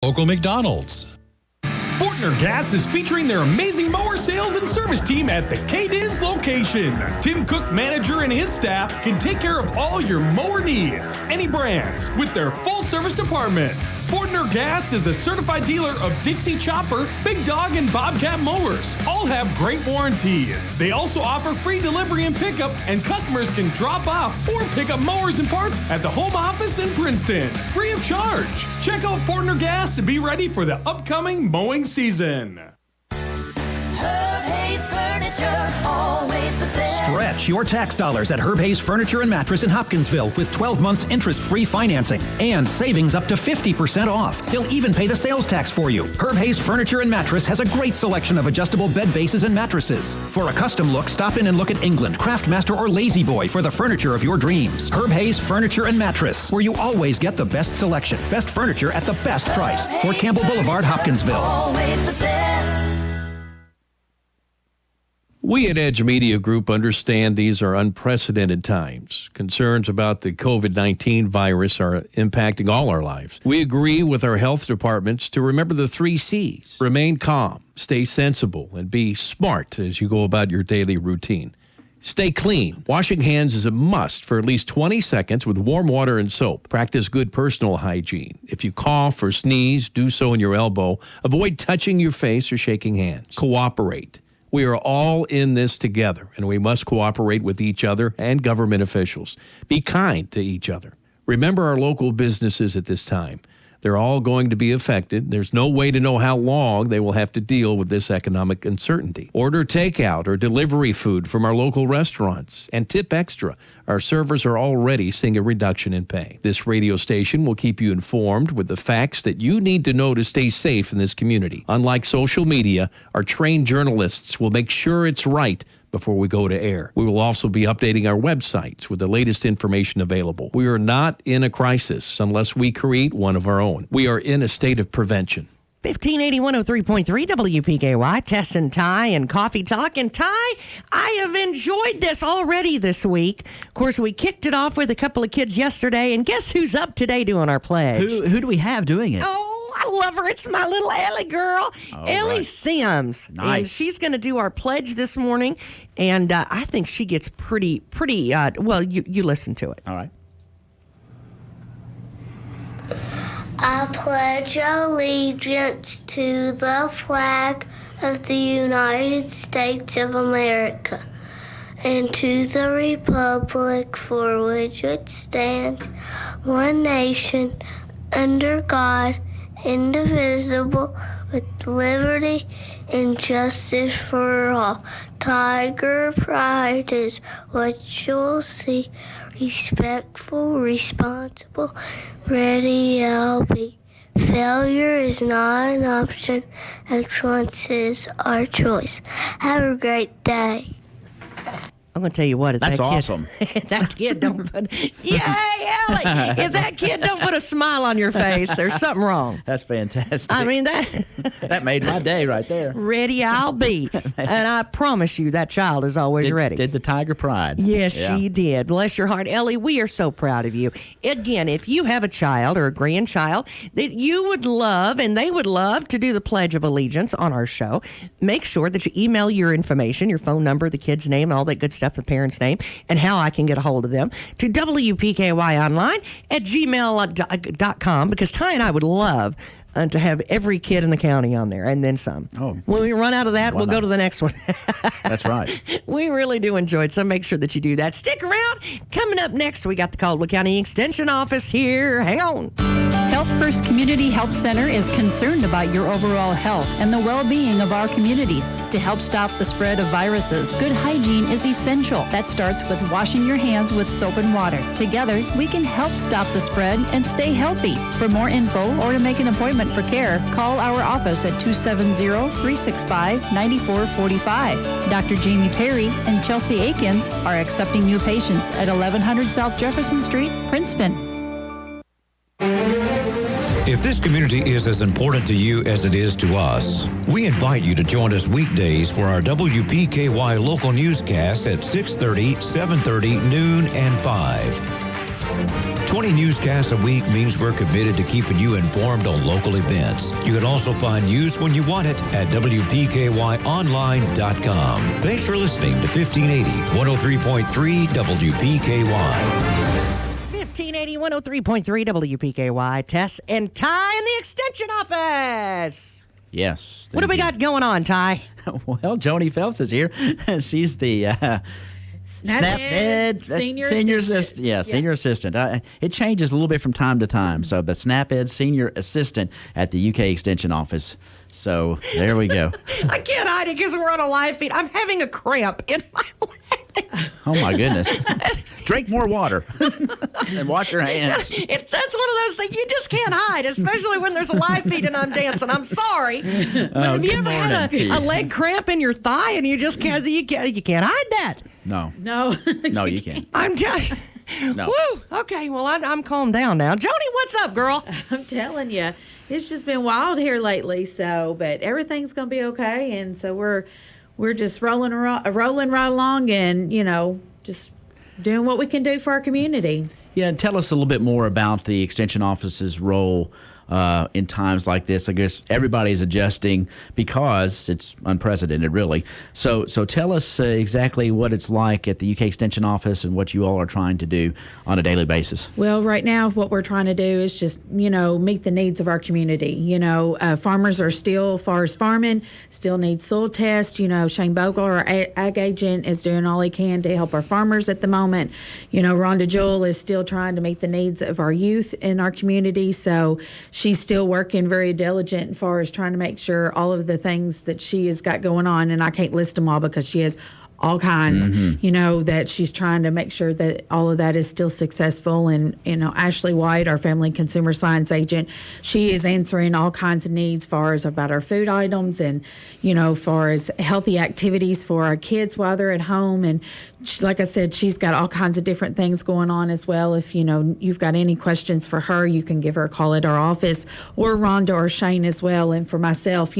Local McDonald's. Fortner Gas is featuring their amazing mower sales and service team at the KDIZ location. Tim Cook, manager, and his staff can take care of all your mower needs, any brands, with their full service department. Fortner Gas is a certified dealer of Dixie Chopper, Big Dog, and Bobcat mowers. All have great warranties. They also offer free delivery and pickup, and customers can drop off or pick up mowers and parts at the home office in Princeton, free of charge. Check out Fortner Gas and be ready for the upcoming mowing season. Herb Hayes Furniture, always the best. Stretch your tax dollars at Herb Hayes Furniture and Mattress in Hopkinsville with 12 months interest-free financing and savings up to 50% off. They'll even pay the sales tax for you. Herb Hayes Furniture and Mattress has a great selection of adjustable bed bases and mattresses. For a custom look, stop in and look at England, Craftmaster, or Lazy Boy for the furniture of your dreams. Herb Hayes Furniture and Mattress, where you always get the best selection, best furniture at the best price. Fort Campbell Boulevard, Hopkinsville. Always the best. We at Edge Media Group understand these are unprecedented times. Concerns about the COVID-19 virus are impacting all our lives. We agree with our health departments to remember the 3 C's. Remain calm, stay sensible, and be smart as you go about your daily routine. Stay clean. Washing hands is a must for at least 20 seconds with warm water and soap. Practice good personal hygiene. If you cough or sneeze, do so in your elbow. Avoid touching your face or shaking hands. Cooperate. We are all in this together, and we must cooperate with each other and government officials. Be kind to each other. Remember our local businesses at this time. They're all going to be affected. There's no way to know how long they will have to deal with this economic uncertainty. Order takeout or delivery food from our local restaurants and tip extra. Our servers are already seeing a reduction in pay. This radio station will keep you informed with the facts that you need to know to stay safe in this community. Unlike social media, our trained journalists will make sure it's right before we go to air. We will also be updating our websites with the latest information available. We are not in a crisis unless we create one of our own. We are in a state of prevention. 1580 103.3 WPKY, Tess and Ty and Coffee Talk. And Ty, I have enjoyed this already this week. Of course, we kicked it off with a couple of kids yesterday, and guess who's up today doing our pledge? Who do we have doing it? Oh, I love her. It's my little Ellie girl, Ellie Simms. Nice. And she's going to do our pledge this morning, and I think she gets pretty, well, you listen to it. All right. I pledge allegiance to the flag of the United States of America and to the republic for which it stands, one nation, under God, indivisible, with liberty and justice for all. Tiger pride is what you'll see. Respectful, responsible, ready I'll be. Failure is not an option. Excellence is our choice. Have a great day. I'm going to tell you what. If That's that kid, awesome. That kid don't put, yay, Ellie! If that kid don't put a smile on your face, there's something wrong. That's fantastic. I mean, that that made my day right there. ready I'll be. And I promise you, that child is always ready. Did the Tiger Pride. Yes, Yeah. she did. Bless your heart. Ellie, we are so proud of you. Again, if you have a child or a grandchild that you would love and they would love to do the Pledge of Allegiance on our show, make sure that you email your information, your phone number, the kid's name, and all that good stuff, the parent's name, and how I can get a hold of them to WPKYonline@gmail.com, because Ty and I would love to have every kid in the county on there and then some. Oh. When we run out of that, we'll go to the next one. That's right. We really do enjoy it, so make sure that you do that. Stick around. Coming up next, we got the Caldwell County Extension Office here. Hang on. Health First Community Health Center is concerned about your overall health and the well-being of our communities. To help stop the spread of viruses, good hygiene is essential. That starts with washing your hands with soap and water. Together, we can help stop the spread and stay healthy. For more info or to make an appointment for care, call our office at 270-365-9445. Dr. Jamie Perry and Chelsea Akins are accepting new patients at 1100 South Jefferson Street, Princeton. If this community is as important to you as it is to us, we invite you to join us weekdays for our WPKY local newscast at 6:30, 7:30, noon, and 5. 20 newscasts a week means we're committed to keeping you informed on local events. You can also find news when you want it at WPKYonline.com. Thanks for listening to 1580 103.3 WPKY. 1580 103.3 WPKY. Tess and Ty in the Extension Office. Yes. What do we got going on, Ty? Well, Joni Phelps is here. She's the SNAP-Ed senior assistant. Yeah, senior assistant. It changes a little bit from time to time. So the SNAP-Ed senior assistant at the UK Extension Office. So there we go. I can't hide it because we're on a live feed. I'm having a cramp in my leg. Oh, my goodness. Drink more water and wash your hands. That's one of those things you just can't hide, especially when there's a live feed and I'm dancing. I'm sorry. But have you ever had a leg cramp in your thigh and you just can't hide that? No. No. No, you can't. I'm just... No. Woo! Okay, well, I'm calmed down now. Joni, what's up, girl? I'm telling you, it's just been wild here lately. So, but everything's gonna be okay, and so we're just rolling right along, and just doing what we can do for our community. Yeah, and tell us a little bit more about the Extension Office's role in times like this. I guess everybody's adjusting because it's unprecedented, really. So tell us exactly what it's like at the UK Extension Office and what you all are trying to do on a daily basis. Well, right now, what we're trying to do is just, meet the needs of our community. Farmers are still, as far as farming, still need soil tests. Shane Bogle, our ag agent, is doing all he can to help our farmers at the moment. Rhonda Jewell is still trying to meet the needs of our youth in our community. So she's still working very diligent as far as trying to make sure all of the things that she has got going on, and I can't list them all because she has all kinds, that she's trying to make sure that all of that is still successful. And, Ashley White, our family consumer science agent, she is answering all kinds of needs as far as about our food items and, far as healthy activities for our kids while they're at home. And like I said, she's got all kinds of different things going on as well. If, you've got any questions for her, you can give her a call at our office, or Rhonda or Shane as well. And for myself,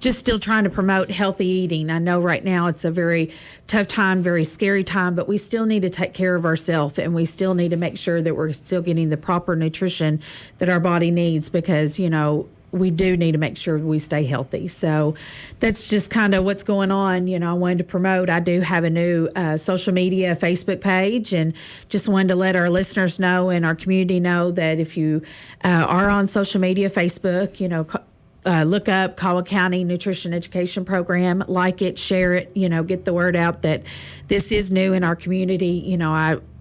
just still trying to promote healthy eating. I know right now it's a very tough time, very scary time, but we still need to take care of ourselves, and we still need to make sure that we're still getting the proper nutrition that our body needs, because, we do need to make sure we stay healthy. So that's just kind of what's going on. I wanted to promote. I do have a new social media Facebook page, and just wanted to let our listeners know and our community know that if you are on social media, Facebook, look up Caldwell County Nutrition Education Program, like it, share it, get the word out that this is new in our community.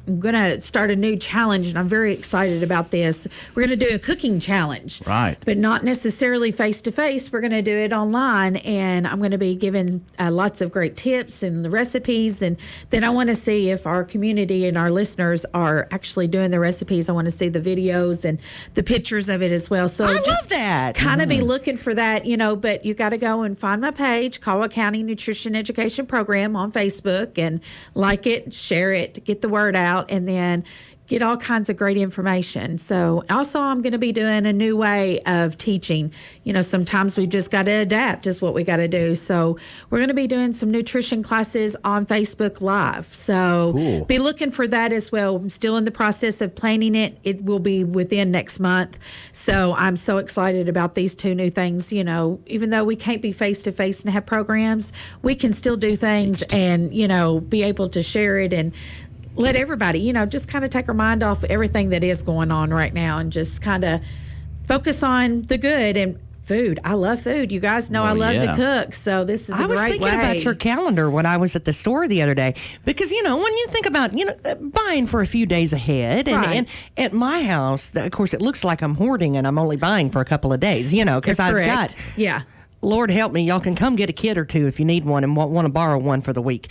I'm going to start a new challenge, and I'm very excited about this. We're going to do a cooking challenge. Right. But not necessarily face-to-face. We're going to do it online, and I'm going to be giving lots of great tips and the recipes. And then I want to see if our community and our listeners are actually doing the recipes. I want to see the videos and the pictures of it as well. So I just love that. Kind of be looking for that, but you got to go and find my page, Caldwell County Nutrition Education Program on Facebook, and like it, share it, get the word out, and then get all kinds of great information. So also I'm going to be doing a new way of teaching. Sometimes we just got to adapt is what we got to do. So we're going to be doing some nutrition classes on Facebook Live. So Cool. Be looking for that as well. I'm still in the process of planning it. It will be within next month. So I'm so excited about these two new things. Even though we can't be face-to-face and have programs, we can still do things and, be able to share it and let everybody, just kind of take our mind off everything that is going on right now and just kind of focus on the good and food. I love food. You guys know I love to cook, so this is a great way. I was thinking about your calendar when I was at the store the other day, because, when you think about, buying for a few days ahead, and at my house, of course, it looks like I'm hoarding and I'm only buying for a couple of days, because I've got... Yeah. Lord help me, y'all can come get a kid or two if you need one and want to borrow one for the week.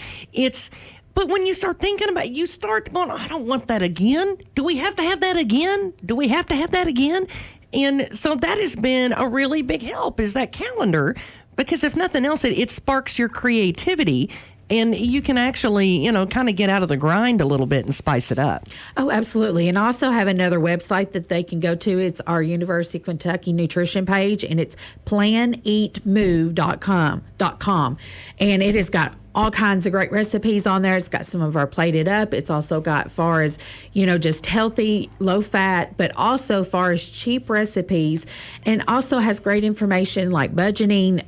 But when you start thinking about it, you start going, I don't want that again. Do we have to have that again? Do we have to have that again? And so that has been a really big help, is that calendar, because if nothing else, it sparks your creativity. And you can actually, kind of get out of the grind a little bit and spice it up. Oh, absolutely. And I also have another website that they can go to. It's our University of Kentucky nutrition page, and it's planeatmove.com. And it has got all kinds of great recipes on there. It's got some of our plated up. It's also got far as, just healthy, low fat, but also far as cheap recipes, and also has great information like budgeting,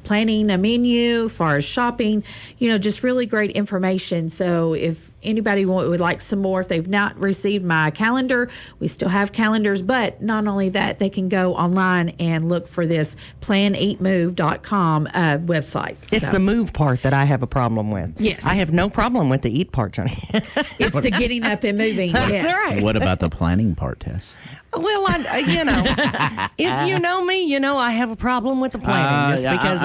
planning a menu, far as shopping, just really great information. So if anybody would like some more, if they've not received my calendar, we still have calendars, but not only that, they can go online and look for this planeatmove.com website. It's the move part that I have a problem with. Yes. I have no problem with the eat part, Johnny. It's the getting up and moving. That's yes. right. What about the planning part, Tess? Well, if you know me, I have a problem with the planning, just because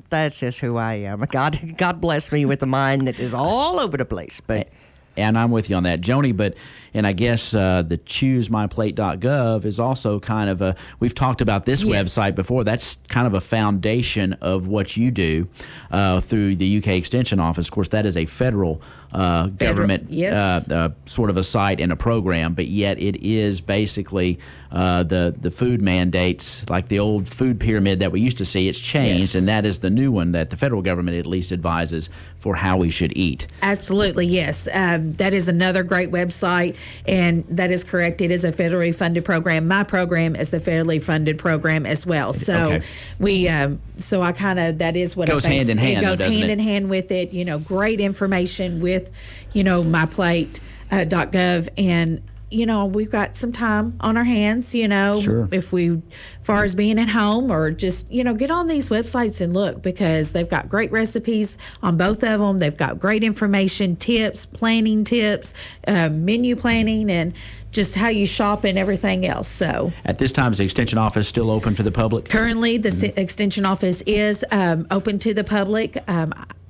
that's just who I am. God bless me with a mind that is all over the place. But and I'm with you on that, Joni. And I guess the choosemyplate.gov is also kind of we've talked about this website before. That's kind of a foundation of what you do through the UK Extension Office. Of course, that is a federal government sort of a site and a program, but yet it is basically the food mandates, like the old food pyramid that we used to see. It's changed, and that is the new one that the federal government at least advises for how we should eat. Absolutely, yes. That is another great website, and that is correct. It is a federally funded program. My program is a federally funded program as well. So that is what goes hand in hand. It goes hand in hand with it. Great information with, myplate.gov, and we've got some time on our hands, Sure. if we, far as being at home or just, get on these websites and look, because they've got great recipes on both of them. They've got great information, tips, planning tips, menu planning, and just how you shop and everything else. So at this time, is the Extension Office still open for the public? Currently, the Extension Office is open to the public.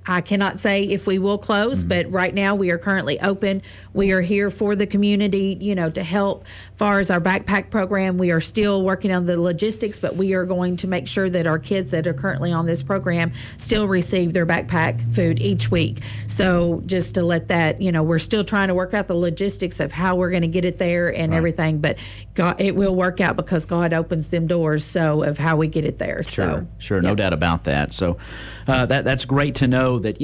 I cannot say if we will close, but right now we are currently open. We are here for the community, to help. Far as our backpack program, we are still working on the logistics, but we are going to make sure that our kids that are currently on this program still receive their backpack food each week. So just to let that, we're still trying to work out the logistics of how we're going to get it there and everything, but God, it will work out because God opens them doors, so of how we get it there. Sure, no doubt about that. So that's great to know that,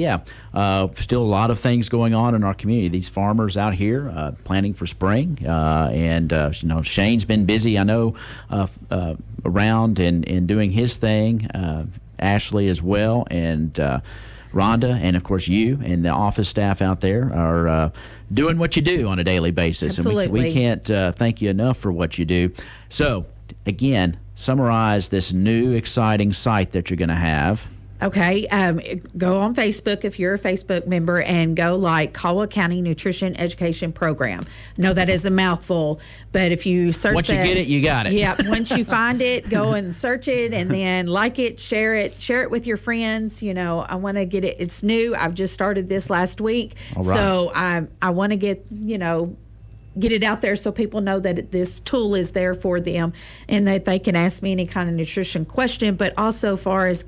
still a lot of things going on in our community. These farmers out here planning for spring, and Shane's been busy, I know, around and doing his thing. Ashley as well, and Rhonda, and of course you and the office staff out there are doing what you do on a daily basis. Absolutely. And we can't thank you enough for what you do. So, again, summarize this new exciting site that you're going to have. Okay, go on Facebook if you're a Facebook member and go like Caldwell County Nutrition Education Program. I know that is a mouthful, but if you search once you get it, you got it. Yeah, once you find it, go and search it, and then like it, share it with your friends. I want to get it. It's new. I've just started this last week, so I want to get get it out there so people know that this tool is there for them and that they can ask me any kind of nutrition question, but also far as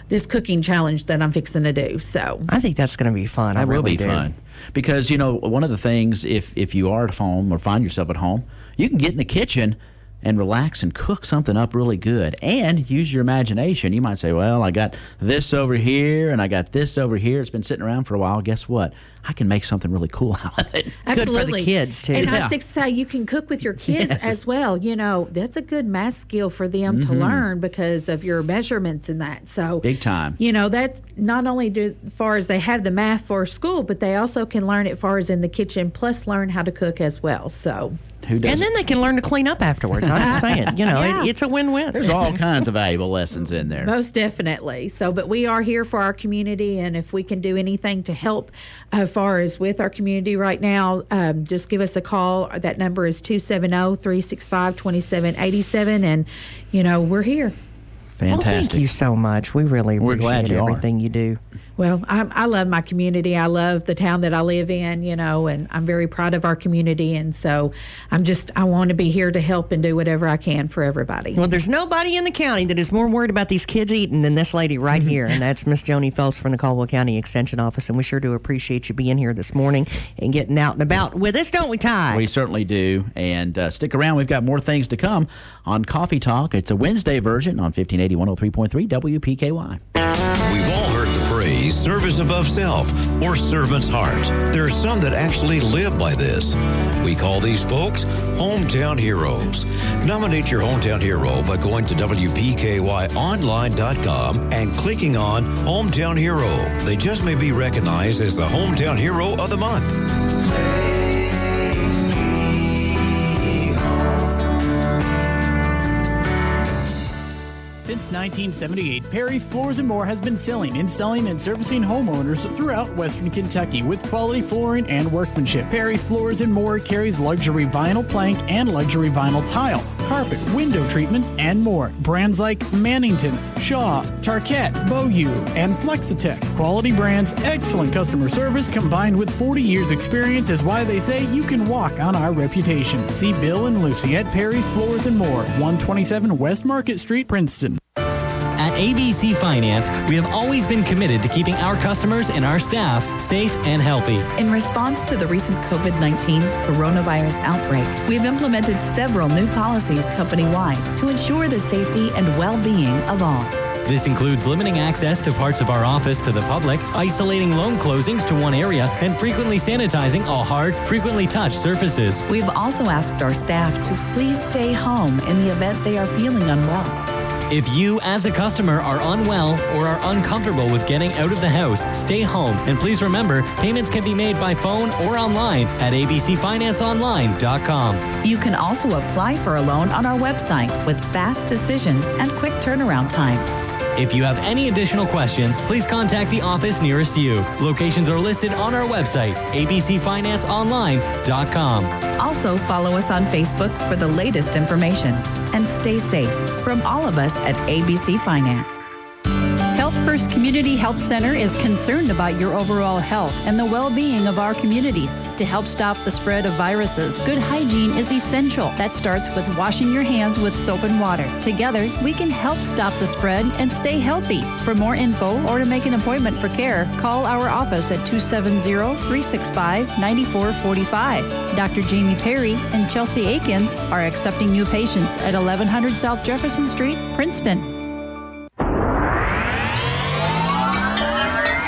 this cooking challenge that I'm fixing to do. So I think that's going to be fun. That will be fun. Because, one of the things, if you are at home or find yourself at home, you can get in the kitchen and relax and cook something up really good and use your imagination. You might say, well, I got this over here and I got this over here. It's been sitting around for a while. Guess what? I can make something really cool out of it. Absolutely. Good for the kids, too. And I was to say, you can cook with your kids as well. That's a good math skill for them to learn because of your measurements and that. So big time. That's not only as far as they have the math for school, but they also can learn it far as in the kitchen, plus learn how to cook as well. So and then they can learn to clean up afterwards. I'm just saying, it's a win-win. There's all kinds of valuable lessons in there. Most definitely. So, but we are here for our community, and if we can do anything to help as far as with our community right now, just give us a call. That number is 270-365-2787, and, we're here. Fantastic. Well, thank you so much. We really appreciate everything you do. Well, I love my community. I love the town that I live in, and I'm very proud of our community. And so I want to be here to help and do whatever I can for everybody. Well, there's nobody in the county that is more worried about these kids eating than this lady right here. And that's Miss Joni Phelps from the Caldwell County Extension Office. And we sure do appreciate you being here this morning and getting out and about with us, don't we, Ty? We certainly do. And stick around. We've got more things to come on Coffee Talk. It's a Wednesday version on 1580 103.3 WPKY. We've all heard the phrase, embodies service above self or servant's heart. There are some that actually live by this. We call these folks hometown heroes. Nominate your hometown hero by going to WPKYonline.com and clicking on Hometown Hero. They just may be recognized as the Hometown Hero of the Month. Since 1978, Perry's Floors & More has been selling, installing, and servicing homeowners throughout Western Kentucky with quality flooring and workmanship. Perry's Floors & More carries luxury vinyl plank and luxury vinyl tile, carpet, window treatments, and more. Brands like Mannington, Shaw, Tarkett, Beaulieu, and Flexitech. Quality brands, excellent customer service, combined with 40 years experience is why they say you can walk on our reputation. See Bill and Lucy at Perry's Floors & More, 127 West Market Street, Princeton. At ABC Finance, we have always been committed to keeping our customers and our staff safe and healthy. In response to the recent COVID-19 coronavirus outbreak, we've implemented several new policies company-wide to ensure the safety and well-being of all. This includes limiting access to parts of our office to the public, isolating loan closings to one area, and frequently sanitizing all hard, frequently touched surfaces. We've also asked our staff to please stay home in the event they are feeling unwell. If you, as a customer, are unwell or are uncomfortable with getting out of the house, stay home. And please remember, payments can be made by phone or online at abcfinanceonline.com. You can also apply for a loan on our website with fast decisions and quick turnaround time. If you have any additional questions, please contact the office nearest you. Locations are listed on our website, abcfinanceonline.com. Also, follow us on Facebook for the latest information. And stay safe from all of us at ABC Finance. Health First Community Health Center is concerned about your overall health and the well-being of our communities. To help stop the spread of viruses, good hygiene is essential. That starts with washing your hands with soap and water. Together, we can help stop the spread and stay healthy. For more info or to make an appointment for care, call our office at 270-365-9445. Dr. Jamie Perry and Chelsea Akins are accepting new patients at 1100 South Jefferson Street, Princeton.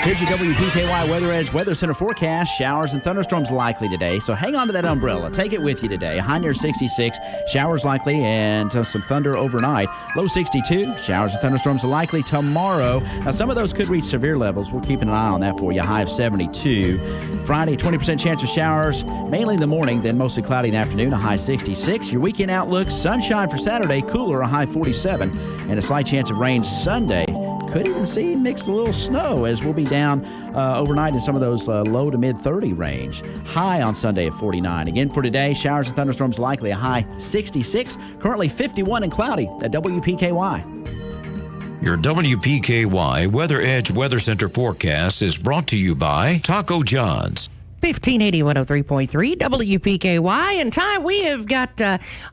Here's your WPKY Weather Edge Weather Center forecast. Showers and thunderstorms likely today, so hang on to that umbrella. Take it with you today. High near 66, showers likely, and some thunder overnight. Low 62, showers and thunderstorms are likely tomorrow. Now, some of those could reach severe levels. We're keeping an eye on that for you. High of 72. Friday, 20% chance of showers, mainly in the morning, then mostly cloudy in the afternoon, a high 66. Your weekend outlook, sunshine for Saturday, cooler, a high 47, and a slight chance of rain Sunday. Could even see mixed a little snow as we'll be down overnight in some of those low to mid 30 range. High on Sunday at 49. Again for today, showers and thunderstorms likely, a high 66. Currently 51 and cloudy at WPKY. Your WPKY Weather Edge Weather Center forecast is brought to you by Taco John's. 1580 103.3 WPKY. And Ty, we have got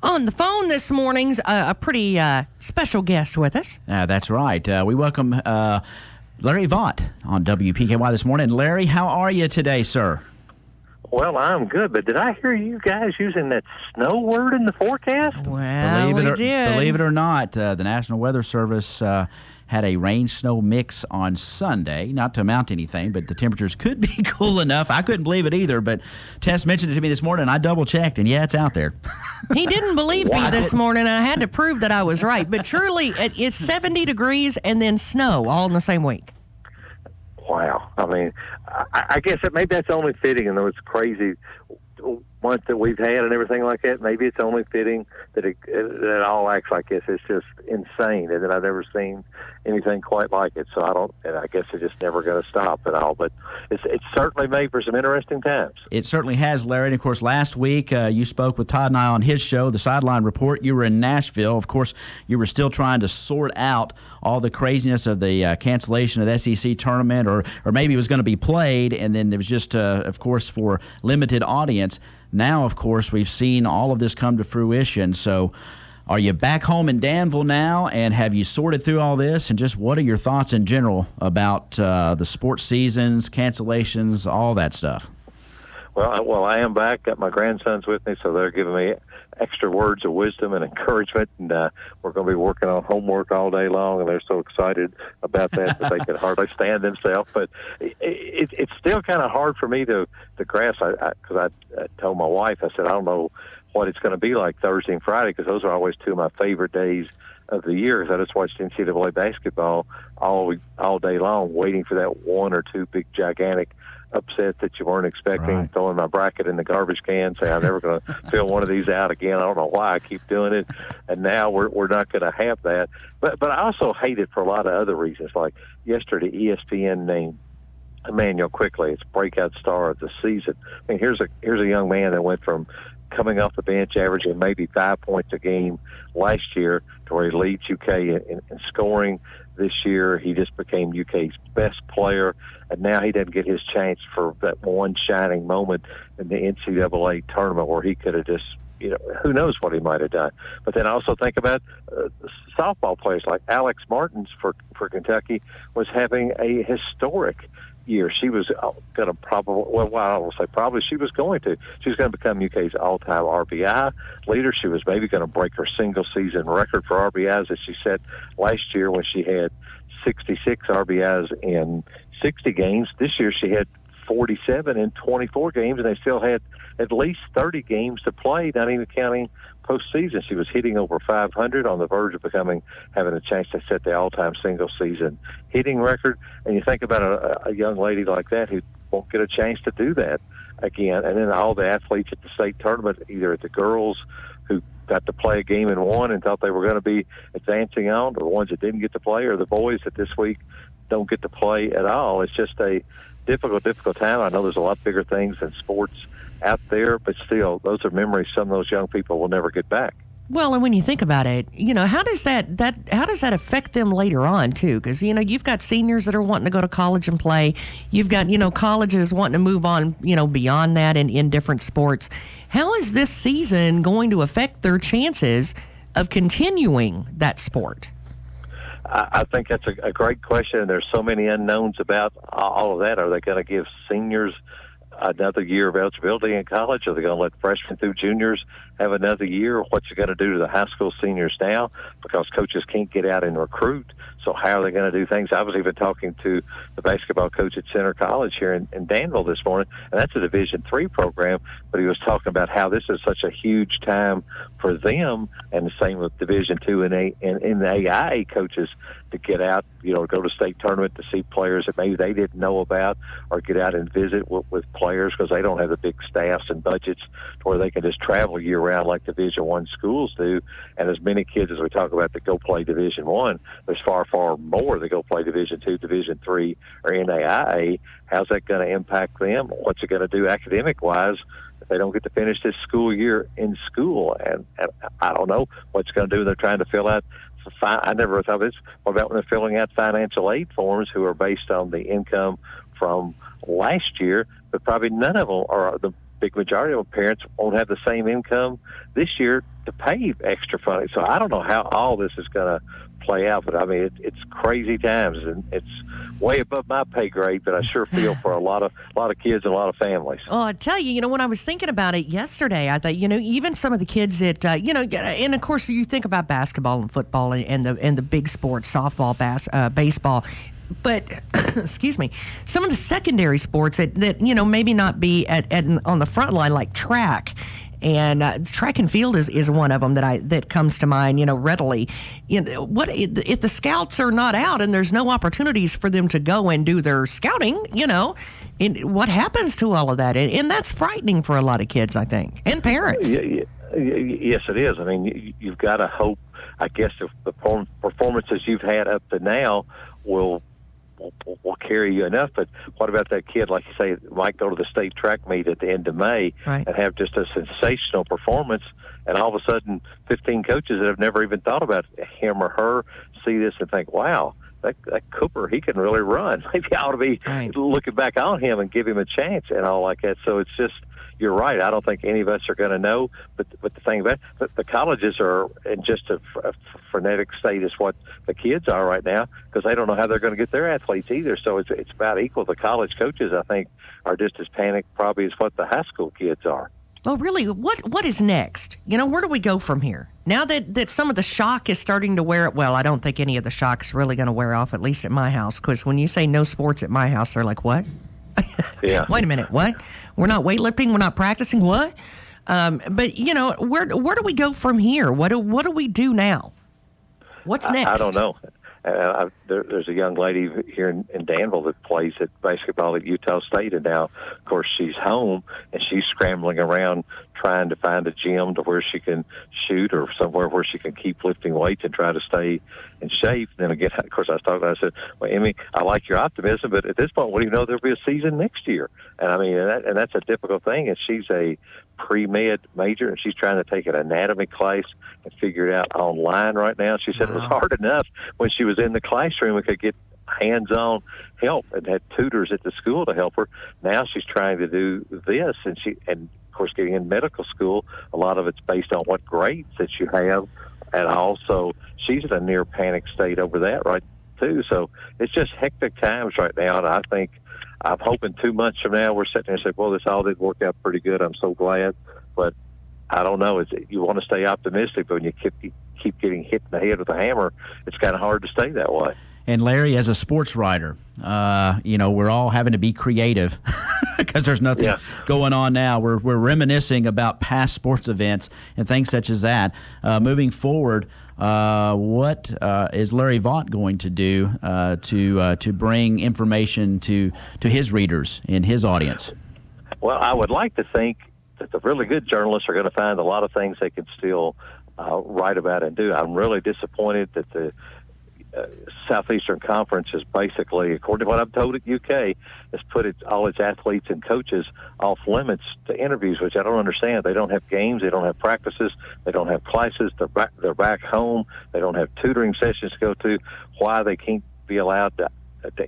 on the phone this morning's a pretty special guest with us. That's right. We welcome Larry Vaught on WPKY this morning. Larry, how are you today, sir? Well, I'm good, but did I hear you guys using that snow word in the forecast? Well, we did. Believe it or not, the National Weather Service had a rain-snow mix on Sunday, not to amount to anything, but the temperatures could be cool enough. I couldn't believe it either, but Tess mentioned it to me this morning, and I double-checked, and yeah, it's out there. He didn't believe me this morning, and I had to prove that I was right. But truly, it's 70 degrees and then snow all in the same week. Wow. I mean, I guess maybe that's only fitting in those crazy month that we've had and everything like that. Maybe it's only fitting that it all acts like this. It's just insane, and that I've never seen anything quite like it. So I guess it's just never going to stop at all. But it's certainly made for some interesting times. It certainly has, Larry. And of course, last week you spoke with Todd and I on his show, The Sideline Report. You were in Nashville. Of course, you were still trying to sort out all the craziness of the cancellation of the SEC tournament, or maybe it was going to be played, and then it was just, of course, for limited audience. Now, of course, we've seen all of this come to fruition. So are you back home in Danville now, and have you sorted through all this? And just what are your thoughts in general about the sports seasons, cancellations, all that stuff? Well, I am back. Got my grandsons with me, so they're giving me extra words of wisdom and encouragement. And we're going to be working on homework all day long, and they're so excited about that they can hardly stand themselves. But it's still kind of hard for me to grasp. Because I told my wife, I said, I don't know what it's going to be like Thursday and Friday, because those are always two of my favorite days of the year, because I just watched NCAA basketball all day long, waiting for that one or two big gigantic upset that you weren't expecting. Right. Throwing my bracket in the garbage can, saying I'm never going to fill one of these out again. I don't know why I keep doing it, and now we're not going to have that. But I also hate it for a lot of other reasons. Like yesterday, ESPN named Emmanuel Quickly its breakout star of the season. I mean, here's a young man that went from coming off the bench, averaging maybe 5 points a game last year, to where he leads UK in scoring. This year, he just became UK's best player, and now he doesn't get his chance for that one shining moment in the NCAA tournament where he could have just, who knows what he might have done. But then also think about softball players like Alex Martins for Kentucky was having a historic year. She was going to she was going to become UK's all-time RBI leader. She was maybe going to break her single-season record for RBIs, as she set last year when she had 66 RBIs in 60 games. This year she had 47 in 24 games, and they still had at least 30 games to play, not even counting postseason. She was hitting over 500, on the verge of having a chance to set the all-time single-season hitting record. And you think about a young lady like that who won't get a chance to do that again. And then all the athletes at the state tournament, either at the girls who got to play a game and won and thought they were going to be advancing on, or the ones that didn't get to play, or the boys that this week don't get to play at all. It's just a difficult time. I know there's a lot bigger things than sports out there, but still, those are memories some of those young people will never get back. Well, and when you think about it, how does that affect them later on too? Because you've got seniors that are wanting to go to college and play. You've got colleges wanting to move on beyond that in different sports. How is this season going to affect their chances of continuing that sport? I think that's a great question. There's so many unknowns about all of that. Are they going to give seniors another year of eligibility in college? Are they going to let freshmen through juniors have another year? What's it going to do to the high school seniors now? Because coaches can't get out and recruit. So how are they going to do things? I was even talking to the basketball coach at Center College here in Danville this morning, and that's a Division III program, but he was talking about how this is such a huge time for them, and the same with Division II and in the AIA coaches to get out, go to state tournament to see players that maybe they didn't know about, or get out and visit with players, because they don't have the big staffs and budgets to where they can just travel year-round like Division I schools do. And as many kids as we talk about that go play Division I, there's far more that go play Division II, Division III, or NAIA. How's that going to impact them? What's it going to do academic-wise if they don't get to finish this school year in school? And I don't know what's going to do. They're trying to fill out. I never thought this. What about when they're filling out financial aid forms who are based on the income from last year? But probably none of them, or the big majority of parents, won't have the same income this year to pay extra funding. So I don't know how all this is going to play out, but I mean it's crazy times, and it's way above my pay grade, but I sure feel for a lot of kids and a lot of families. Well, I tell you, when I was thinking about it yesterday, I thought, even some of the kids that, and of course you think about basketball and football and the big sports, softball, baseball, but excuse me, some of the secondary sports that maybe not be on the front line, like track. And track and field is one of them that comes to mind, readily. What if the scouts are not out and there's no opportunities for them to go and do their scouting? What happens to all of that? And that's frightening for a lot of kids, I think, and parents. Yes, it is. I mean, you've got to hope. I guess if the performances you've had up to now will carry you enough. But what about that kid, like you say, might go to the state track meet at the end of May, right, and have just a sensational performance, and all of a sudden 15 coaches that have never even thought about him or her see this and think, wow, that Cooper, he can really run. Maybe I ought to be looking back on him and give him a chance and all like that. So it's just, you're right. I don't think any of us are going to know. But the thing about it, the colleges are in just a frenetic state as what the kids are right now, because they don't know how they're going to get their athletes either. So it's about equal. The college coaches, I think, are just as panicked probably as what the high school kids are. Well, really, what is next? Where do we go from here? Now that some of the shock is starting to wear it, well, I don't think any of the shock's really going to wear off, at least at my house, because when you say no sports at my house, they're like, what? Yeah. Wait a minute, what? We're not weightlifting, we're not practicing, what? But, where do we go from here? What do we do now? What's next? I don't know. There's a young lady here in Danville that plays at basketball at Utah State, and now, of course, she's home, and she's scrambling around trying to find a gym to where she can shoot or somewhere where she can keep lifting weights and try to stay in shape. And then again, of course, I was talking, I said, well, Emmy, I like your optimism, but at this point, we don't even know there'll be a season next year. And I mean, and that's a difficult thing. And she's a pre-med major, and she's trying to take an anatomy class and figure it out online right now. She said it was hard enough when she was in the classroom and could get hands-on help and had tutors at the school to help her. Now she's trying to do this, and of course, getting in medical school, a lot of it's based on what grades that you have, and also she's in a near panic state over that right too. So it's just hectic times right now, and I think I'm hoping 2 months from now we're sitting there and say, well, this all did work out pretty good. I'm so glad, but I don't know. You want to stay optimistic, but when you keep getting hit in the head with a hammer, it's kind of hard to stay that way. And Larry, as a sports writer, we're all having to be creative because there's nothing going on now. We're reminiscing about past sports events and things such as that. Moving forward, what is Larry Vaught going to do to bring information to his readers and his audience? Well, I would like to think that the really good journalists are going to find a lot of things they can still write about and do. I'm really disappointed that the Southeastern Conference is basically, according to what I'm told at UK, has put all its athletes and coaches off limits to interviews, which I don't understand. They don't have games, they don't have practices, they don't have classes. They're back home. They don't have tutoring sessions to go to. Why they can't be allowed to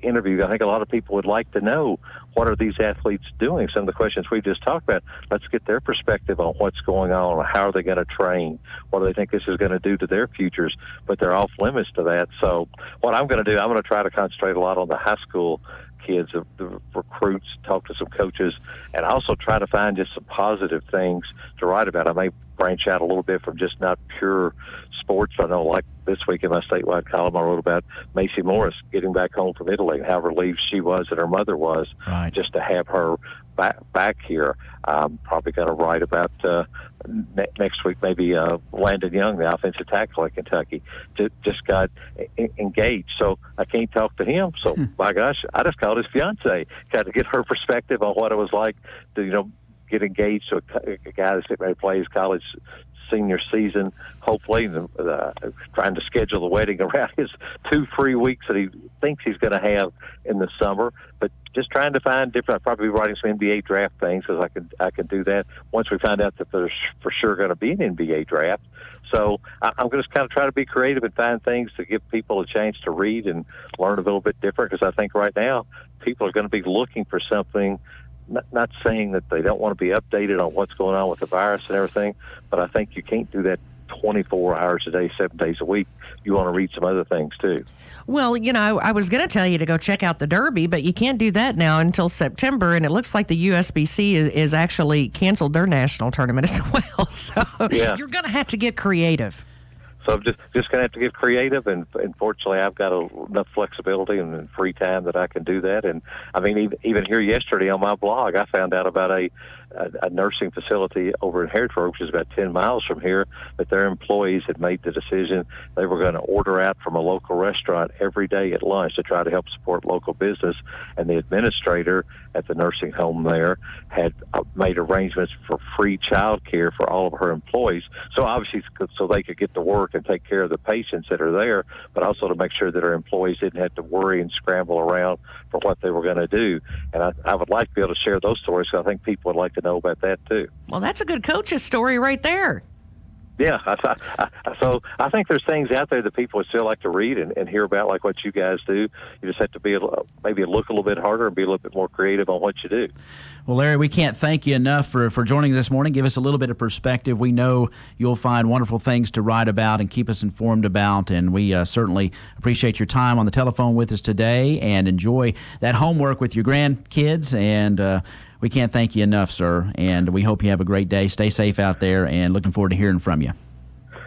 interview? I think a lot of people would like to know, what are these athletes doing? Some of the questions we just talked about, let's get their perspective on what's going on. How are they going to train? What do they think this is going to do to their futures? But they're off limits to that. So what I'm going to do, I'm going to try to concentrate a lot on the high school kids, the recruits, talk to some coaches, and also try to find just some positive things to write about. I may branch out a little bit from just not pure sports. I know, like this week in my statewide column, I wrote about Macy Morris getting back home from Italy and how relieved she was and her mother was just to have her back here. I'm probably going to write about next week, maybe Landon Young, the offensive tackle at Kentucky, just got engaged. So I can't talk to him. So, my gosh, I just called his fiance, got to get her perspective on what it was like to, get engaged to a guy that's getting ready to play his college senior season, hopefully, trying to schedule the wedding around his 2 free weeks that he thinks he's going to have in the summer. But just trying to find different. I'll probably be writing some NBA draft things, because I can do that once we find out that there's for sure going to be an NBA draft. So I'm going to kind of try to be creative and find things to give people a chance to read and learn a little bit different, because I think right now people are going to be looking for something. Not saying that they don't want to be updated on what's going on with the virus and everything, but I think you can't do that 24 hours a day, 7 days a week. You want to read some other things too. Well, I was going to tell you to go check out the Derby, but you can't do that now until September, and it looks like the USBC is actually canceled their national tournament as well. So you're going to have to get creative. So I'm just going to have to get creative, and fortunately I've got enough flexibility and free time that I can do that. And I mean, even here yesterday on my blog, I found out about a nursing facility over in Harrisburg, which is about 10 miles from here, that their employees had made the decision they were going to order out from a local restaurant every day at lunch to try to help support local business. And the administrator at the nursing home there had made arrangements for free child care for all of her employees. So obviously, so they could get to work and take care of the patients that are there, but also to make sure that our employees didn't have to worry and scramble around for what they were going to do. And I would like to be able to share those stories, because I think people would like to know about that too. Well, that's a good coach's story right there. Yeah, so I think there's things out there that people would still like to read and hear about, like what you guys do. You just have to be maybe look a little bit harder and be a little bit more creative on what you do. Well, Larry, we can't thank you enough for joining this morning. Give us a little bit of perspective. We know you'll find wonderful things to write about and keep us informed about, and we certainly appreciate your time on the telephone with us today, and enjoy that homework with your grandkids. And we can't thank you enough, sir, and we hope you have a great day. Stay safe out there, and looking forward to hearing from you.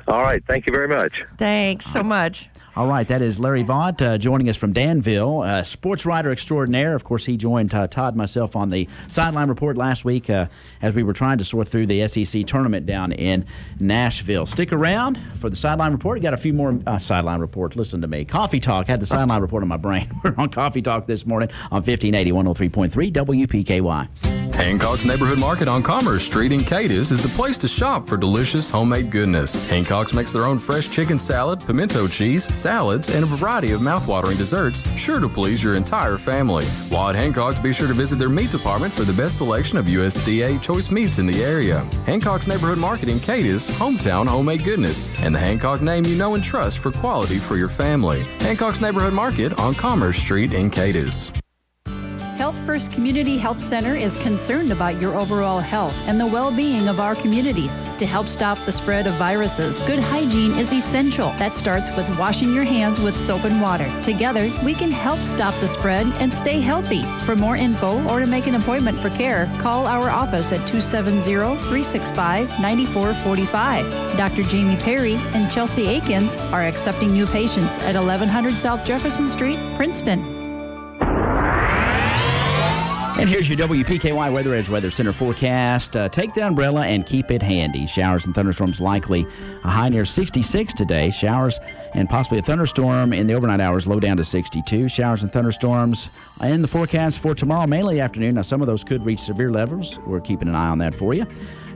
All right. Thank you very much. Thanks so much. All right, that is Larry Vaught joining us from Danville, sports writer extraordinaire. Of course, he joined Todd and myself on the Sideline Report last week as we were trying to sort through the SEC tournament down in Nashville. Stick around for the Sideline Report. We got a few more Sideline Report. Listen to me. Coffee Talk. Had the Sideline Report on my brain. We're on Coffee Talk this morning on 1580 103.3 WPKY. Hancock's Neighborhood Market on Commerce Street in Cadiz is the place to shop for delicious homemade goodness. Hancock's makes their own fresh chicken salad, pimento cheese, salads, and a variety of mouthwatering desserts, sure to please your entire family. While at Hancock's, be sure to visit their meat department for the best selection of USDA choice meats in the area. Hancock's Neighborhood Market in Cadiz, hometown homemade goodness, and the Hancock name you know and trust for quality for your family. Hancock's Neighborhood Market on Commerce Street in Cadiz. Health First Community Health Center is concerned about your overall health and the well-being of our communities. To help stop the spread of viruses, good hygiene is essential. That starts with washing your hands with soap and water. Together, we can help stop the spread and stay healthy. For more info or to make an appointment for care, call our office at 270-365-9445. Dr. Jamie Perry and Chelsea Akins are accepting new patients at 1100 South Jefferson Street, Princeton. And here's your WPKY Weather Edge Weather Center forecast. Take the umbrella and keep it handy. Showers and thunderstorms likely. A high near 66 today. Showers and possibly a thunderstorm in the overnight hours, low down to 62. Showers and thunderstorms in the forecast for tomorrow, mainly afternoon. Now, some of those could reach severe levels. We're keeping an eye on that for you.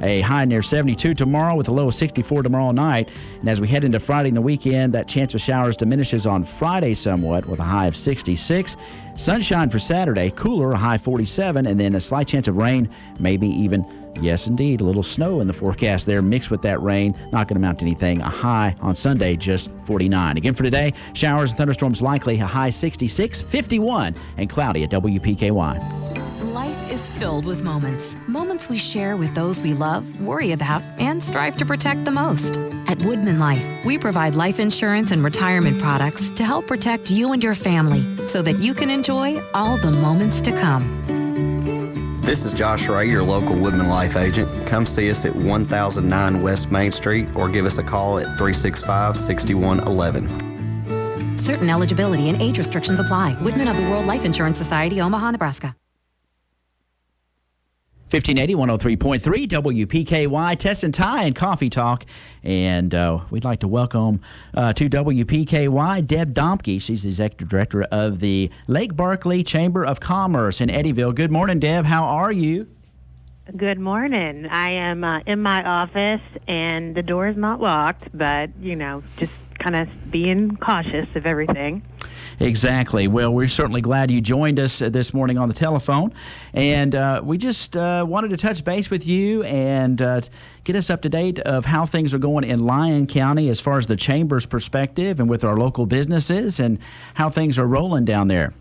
A high near 72 tomorrow with a low of 64 tomorrow night. And as we head into Friday and the weekend, that chance of showers diminishes on Friday somewhat with a high of 66. Sunshine for Saturday, cooler, a high 47, and then a slight chance of rain, maybe even, yes indeed, a little snow in the forecast there mixed with that rain. Not going to amount to anything. A high on Sunday, just 49. Again for today, showers and thunderstorms likely, a high 66, 51, and cloudy at WPKY. Life is filled with moments. Moments we share with those we love, worry about, and strive to protect the most. At Woodman Life, we provide life insurance and retirement products to help protect you and your family so that you can enjoy all the moments to come. This is Josh Ray, your local Woodman Life agent. Come see us at 1009 West Main Street or give us a call at 365-6111. Certain eligibility and age restrictions apply. Woodman of the World Life Insurance Society, Omaha, Nebraska. 1580 103.3 WPKY, Test and Tie and Coffee Talk. And we'd like to welcome to WPKY Deb Domke. She's the Executive Director of the Lake Barkley Chamber of Commerce in Eddyville. Good morning, Deb. How are you? Good morning. I am in my office, and the door is not locked, but, just kind of being cautious of everything. Exactly. Well, we're certainly glad you joined us this morning on the telephone. And we just wanted to touch base with you and get us up to date of how things are going in Lyon County as far as the Chamber's perspective and with our local businesses and how things are rolling down there.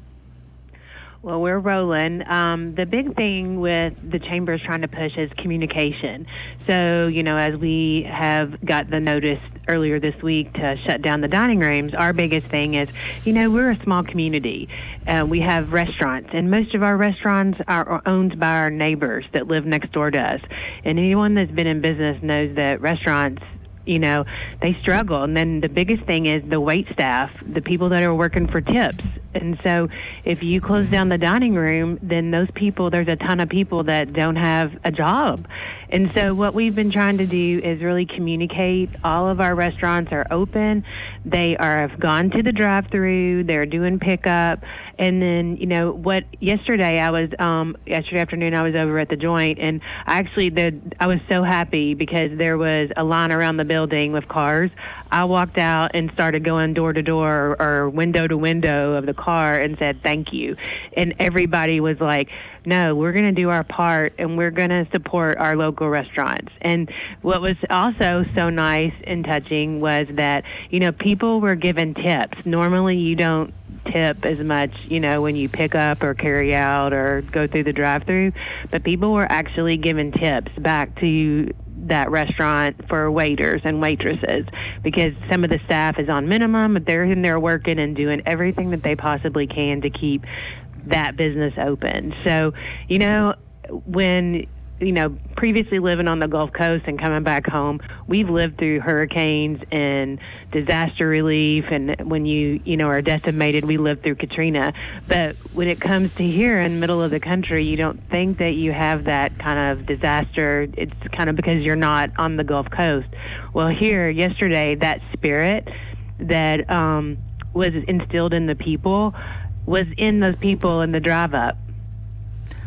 Well, we're rolling. The big thing with the Chamber's trying to push is communication. So, as we have got the notice earlier this week to shut down the dining rooms, our biggest thing is, we're a small community. We have restaurants, and most of our restaurants are owned by our neighbors that live next door to us. And anyone that's been in business knows that restaurants, they struggle. And then the biggest thing is the wait staff, the people that are working for tips. And so if you close down the dining room, then there's a ton of people that don't have a job. And so what we've been trying to do is really communicate. All of our restaurants are open. They have gone to the drive-through. They're doing pickup, and then yesterday afternoon I was over at the Joint, and I was so happy because there was a line around the building with cars. I walked out and started going door to door or window to window of the car and said thank you, and everybody was like, no, we're going to do our part and we're going to support our local restaurants. And what was also so nice and touching was that, people were given tips. Normally you don't tip as much, when you pick up or carry out or go through the drive-through, but people were actually given tips back to that restaurant for waiters and waitresses, because some of the staff is on minimum, but they're in there working and doing everything that they possibly can to keep that business open. So, when previously living on the Gulf Coast and coming back home, we've lived through hurricanes and disaster relief, and when you are decimated, we lived through Katrina. But when it comes to here in the middle of the country, you don't think that you have that kind of disaster. It's kind of because you're not on the Gulf Coast. Well, here yesterday, that spirit that was instilled in the people was in those people in the drive up.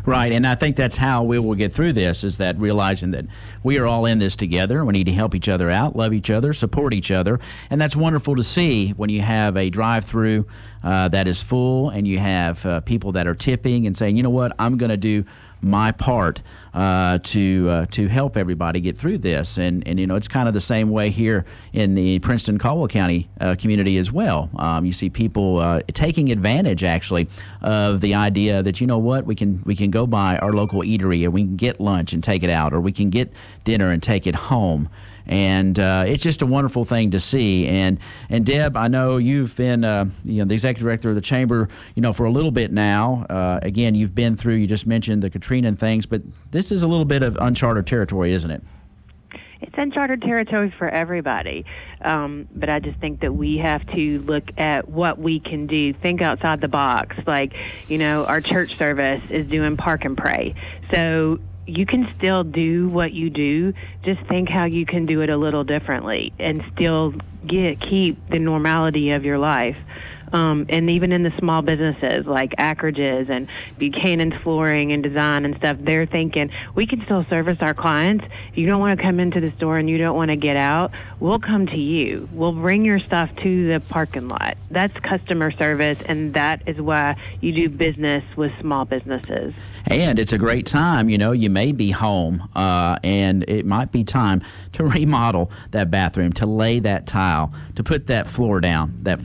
Right, and I think that's how we will get through this, is that realizing that we are all in this together. We need to help each other out, love each other, support each other, and that's wonderful to see when you have a drive-through that is full and you have people that are tipping and saying, you know what, I'm going to do my part to help everybody get through this. And it's kind of the same way here in the Princeton Caldwell County community as well. You see people taking advantage actually of the idea that, you know what, we can go by our local eatery, or we can get lunch and take it out, or we can get dinner and take it home. And it's just a wonderful thing to see. And Deb, I know you've been the executive director of the chamber, for a little bit now. Again, you've been through, you just mentioned the Katrina and things, but this is a little bit of uncharted territory, isn't it? It's uncharted territory for everybody. But I just think that we have to look at what we can do, think outside the box. Like, our church service is doing Park and Pray. So you can still do what you do, just think how you can do it a little differently and still keep the normality of your life. And even in the small businesses like Ackridge's and Buchanan's Flooring and Design and stuff, they're thinking, we can still service our clients. If you don't want to come into the store and you don't want to get out, we'll come to you. We'll bring your stuff to the parking lot. That's customer service, and that is why you do business with small businesses. And it's a great time. You may be home, and it might be time to remodel that bathroom, to lay that tile, to put that floor down, that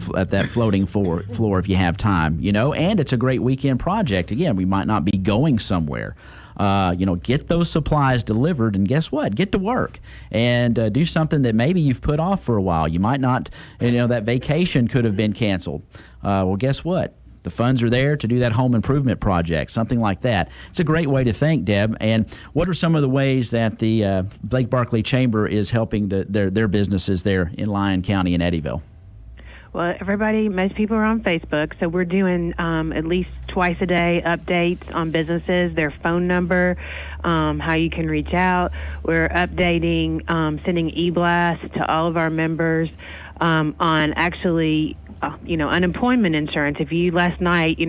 floating floor if you have time, and it's a great weekend project. Again, we might not be going somewhere. Get those supplies delivered, and guess what? Get to work and do something that maybe you've put off for a while. You might not, that vacation could have been canceled. Well, guess what? The funds are there to do that home improvement project, something like that. It's a great way to think, Deb. And what are some of the ways that the Blake Barkley Chamber is helping their businesses there in Lyon County and Eddyville? Well, most people are on Facebook, so we're doing at least twice a day updates on businesses, their phone number, how you can reach out. We're updating, sending e-blasts to all of our members on actually unemployment insurance. Last night,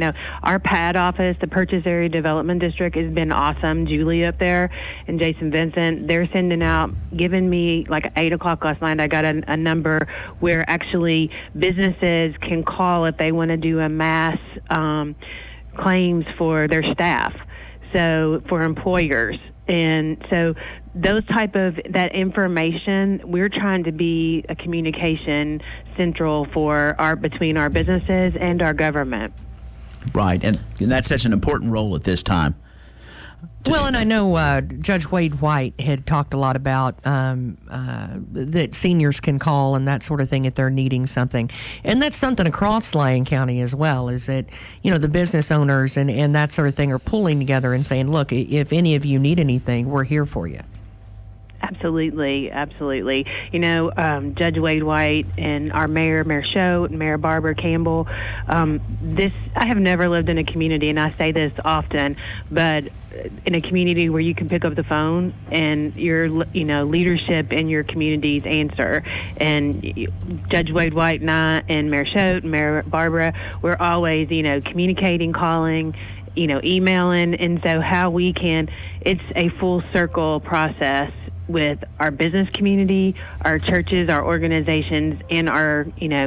our PAD office, the Purchase Area Development District, has been awesome. Julie up there and Jason Vincent, they're sending out, giving me like at 8 o'clock last night, I got a number where actually businesses can call if they want to do a mass claims for their staff, so for employers. And so that information, we're trying to be a communication central between our businesses and our government. Right, and that's such an important role at this time. Well, and I know Judge Wade White had talked a lot about that seniors can call and that sort of thing if they're needing something. And that's something across Lyon County as well, is that, the business owners and that sort of thing are pulling together and saying, look, if any of you need anything, we're here for you. Absolutely, absolutely. You know, Judge Wade White and our Mayor Choate and Mayor Barbara Campbell, I have never lived in a community, and I say this often, but in a community where you can pick up the phone and your, leadership in your communities answer. And Judge Wade White and I and Mayor Choate and Mayor Barbara, we're always, communicating, calling, emailing. And so it's a full circle process with our business community, our churches, our organizations, and our,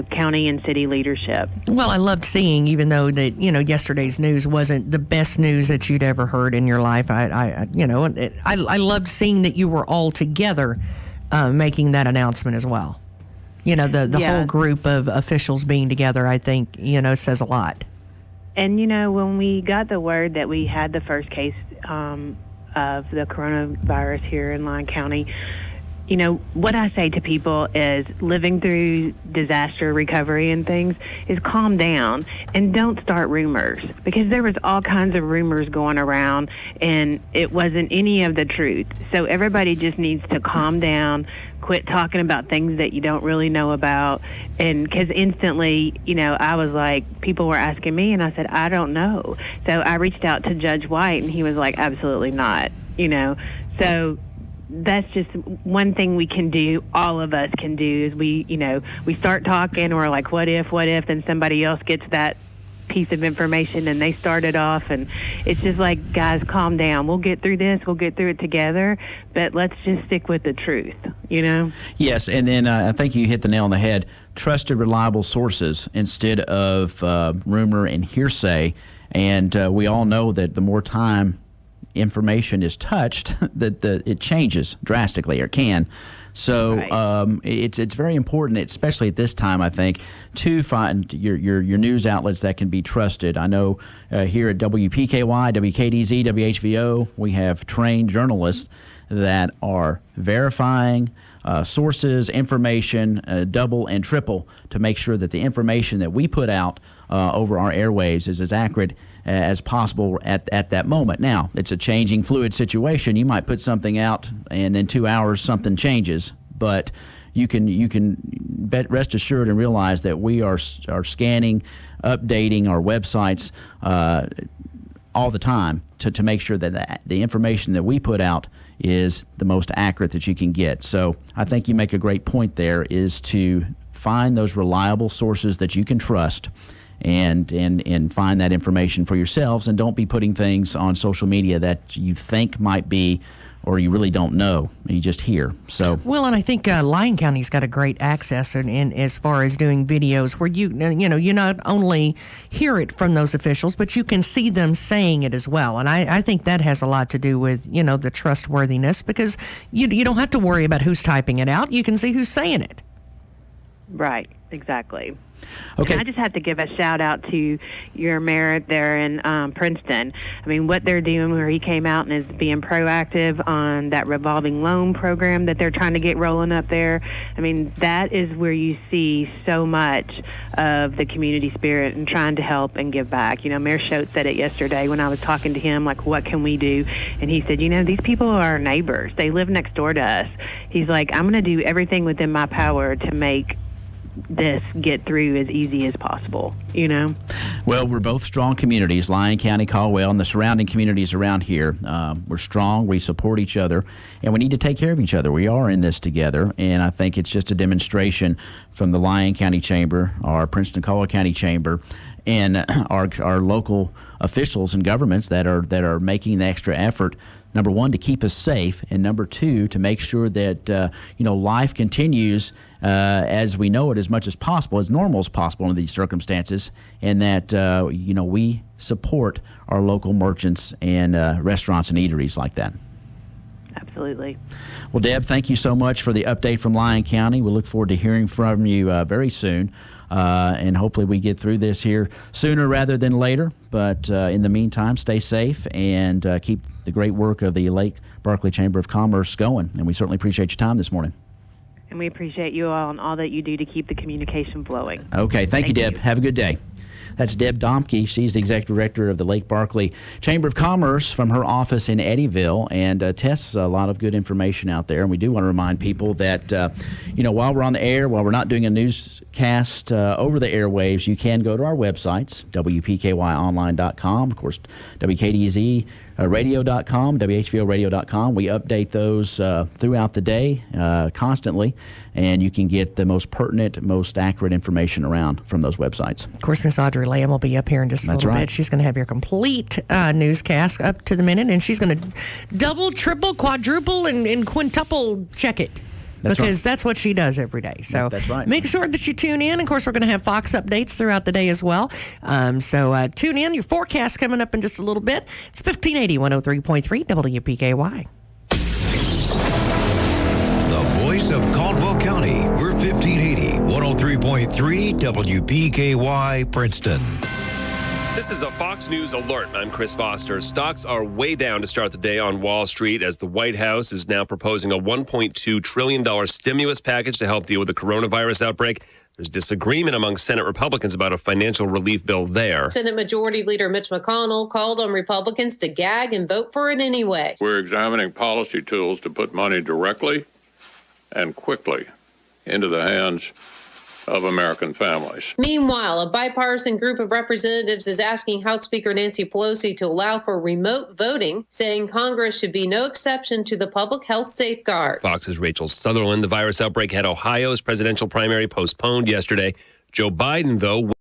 county and city leadership. Well, I loved seeing, even though that, yesterday's news wasn't the best news that you'd ever heard in your life. I loved seeing that you were all together making that announcement as well. The whole group of officials being together, I think, says a lot. And, when we got the word that we had the first case of the coronavirus here in Lyon County, what I say to people is living through disaster recovery and things is calm down and don't start rumors, because there was all kinds of rumors going around and it wasn't any of the truth. So everybody just needs to calm down, quit talking about things that you don't really know about. And because instantly, I was like, people were asking me and I said, I don't know. So I reached out to Judge White and he was like, absolutely not, So that's just one thing we can do, all of us can do, is we start talking and we're like, what if, and somebody else gets that piece of information and they start it off, and it's just like, guys, calm down. We'll get through this. We'll get through it together, but let's just stick with the truth, Yes, and then I think you hit the nail on the head. Trusted, reliable sources instead of rumor and hearsay, and we all know that the more time information is touched, that it changes drastically, or can. So it's very important, especially at this time, I think, to find your news outlets that can be trusted. I know here at WPKY, WKDZ, WHVO, we have trained journalists that are verifying sources, information, double and triple, to make sure that the information that we put out over our airwaves is as accurate as possible at that moment. Now, it's a changing, fluid situation. You might put something out and in 2 hours something changes, but you can rest assured and realize that we are scanning, updating our websites all the time to make sure that the information that we put out is the most accurate that you can get. So I think you make a great point there, is to find those reliable sources that you can trust and find that information for yourselves, and don't be putting things on social media that you think might be, or you really don't know, you just hear. So well, and I think Lyon County's got a great access in as far as doing videos where you not only hear it from those officials, but you can see them saying it as well. And I think that has a lot to do with the trustworthiness, because you don't have to worry about who's typing it out. You can see who's saying it. Right, exactly. Okay. And I just have to give a shout out to your mayor there in Princeton. I mean, what they're doing, where he came out and is being proactive on that revolving loan program that they're trying to get rolling up there. I mean, that is where you see so much of the community spirit and trying to help and give back. Mayor Choate said it yesterday when I was talking to him, like, what can we do? And he said, these people are our neighbors. They live next door to us. He's like, I'm going to do everything within my power to make this get through as easy as possible, Well, we're both strong communities, Lyon County, Caldwell, and the surrounding communities around here. We're strong, we support each other, and we need to take care of each other. We are in this together, and I think it's just a demonstration from the Lyon County Chamber, our Princeton Caldwell County Chamber, and our local officials and governments that are making the extra effort, number one, to keep us safe, and number two, to make sure that life continues as we know it, as much as possible, as normal as possible in these circumstances, and that we support our local merchants and restaurants and eateries like that. Absolutely. Well, Deb, thank you so much for the update from Lyon County. We look forward to hearing from you very soon, and hopefully we get through this here sooner rather than later. But in the meantime, stay safe and keep the great work of the Lake Barkley Chamber of Commerce going. And we certainly appreciate your time this morning. And we appreciate you all and all that you do to keep the communication flowing. Okay. Thank you, Deb. Have a good day. That's Deb Domke. She's the executive director of the Lake Barkley Chamber of Commerce from her office in Eddyville, and tests a lot of good information out there. And we do want to remind people that, while we're on the air, while we're not doing a newscast over the airwaves, you can go to our websites, WPKYonline.com, of course, WKDZ. Radio.com, WHVOradio.com. We update those throughout the day constantly, and you can get the most pertinent, most accurate information around from those websites. Of course, Miss Audrey Lamb will be up here in just a little bit. She's going to have your complete newscast up to the minute, and she's going to double, triple, quadruple, and quintuple check it. That's what she does every day. So that's right. Make sure that you tune in. Of course, we're going to have Fox updates throughout the day as well. So tune in. Your forecast coming up in just a little bit. It's 1580 103.3 WPKY. The voice of Caldwell County. We're 1580 103.3 WPKY Princeton. This is a Fox News alert. I'm Chris Foster. Stocks are way down to start the day on Wall Street as the White House is now proposing a $1.2 trillion stimulus package to help deal with the coronavirus outbreak. There's disagreement among Senate Republicans about a financial relief bill there. Senate Majority Leader Mitch McConnell called on Republicans to gag and vote for it anyway. We're examining policy tools to put money directly and quickly into the hands of American families. Meanwhile, a bipartisan group of representatives is asking House Speaker Nancy Pelosi to allow for remote voting, saying Congress should be no exception to the public health safeguards. Fox's Rachel Sutherland. The virus outbreak had Ohio's presidential primary postponed yesterday. Joe Biden, though,